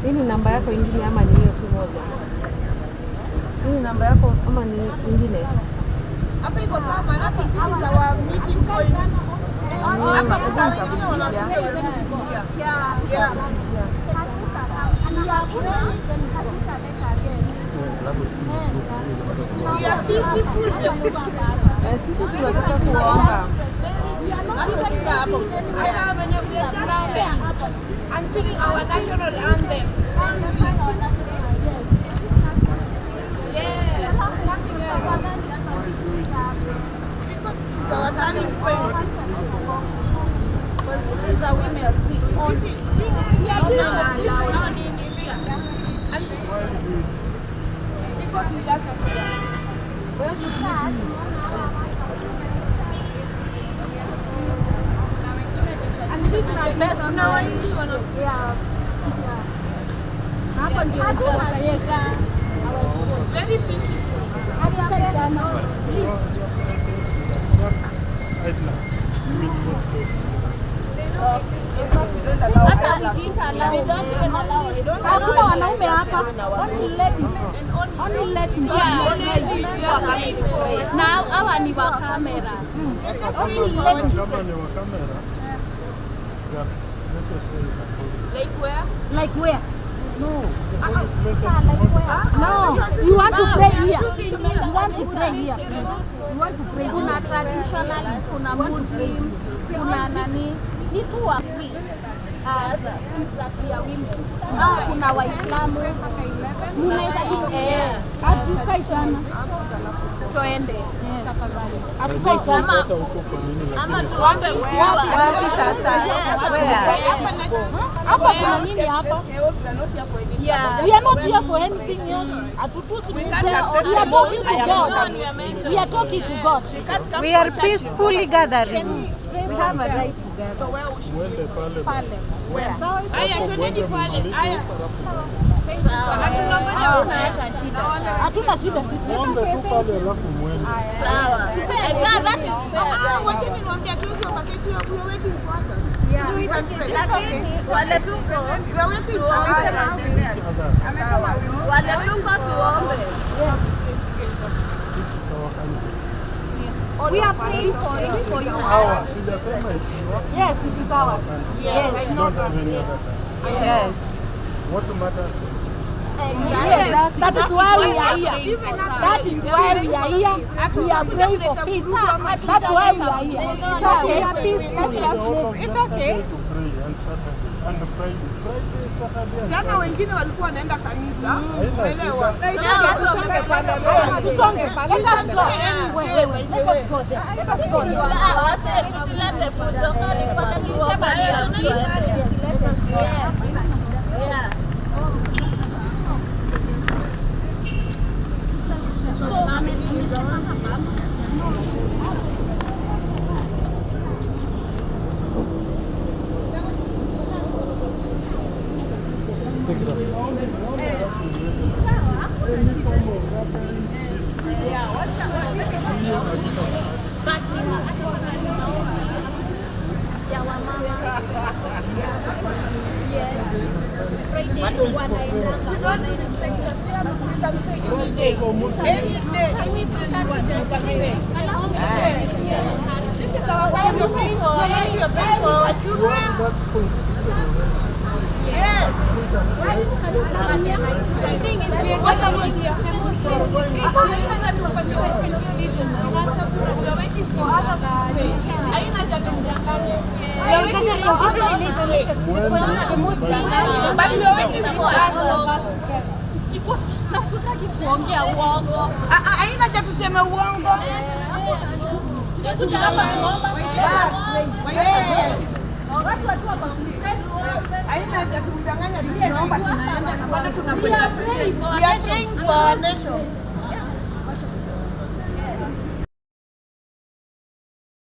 Hii namba yako ingine ama ni hiyo tu moja? Hii namba yako ama ni ingine? Hapa iko sawa, maana hizi za wa meeting point. Hapa kuna wengine wanakuja. Yeah. Sisi tunataka kuomba. Until our national anthem. Our standing point. This is a women's thing. Where you start? And this is my best now. Yeah. Hapa ndio tunaweka very peaceful. Hakuna wanaume hapa. Only ladies. Only ladies. Na hawa ni wa kamera. Only ladies. Like where? Like where? No. No, you want to pray here. You want to pray here. You want to pray here. Kuna traditional, kuna Muslim, kuna nani, ni tu wa free. Kuna Waislamu. Mnaweza hatukai sana. Tuende. Hatukai sana. Ama tuombe wapi sasa? Hapa kuna nini hapa? Yeah. We are not here for anything else. Atutusi we are talking to God. We are talking to God. We are peacefully gathering. We have a right to gather. Aya, twendeni pale. Aya. Hatuna shida sisi. Sawa. Wacha niwaambie tu kwa sisi we are waiting for others. Yeah. Wale tuko. We are waiting for others. Wale tuko tuombe. We are praying for you. Yes, it is ours. Yes. Yes. What matters is Yes, that is why we are here. That is why we are here. We are praying for peace. That's why we are here. So we are peaceful. It's okay. to pray and Friday, Saturday. Jana wengine walikuwa wanaenda kanisa. Umeelewa? Tusonge. Let us go. Wait. Let us go there. Let us go. Wase tusilete fujo kali kwa kuomba ndio. Yeah. Take it up. Yes. The thing is, we are gathering here. We are gathering different religions. The Muslims, but we are waiting for all of us together. Na tutaki kuongea uongo. Haina haja tuseme uongo. Haina haja tumdanganya tunaomba tunaenda. Bado tunakwenda. We are praying for our nation.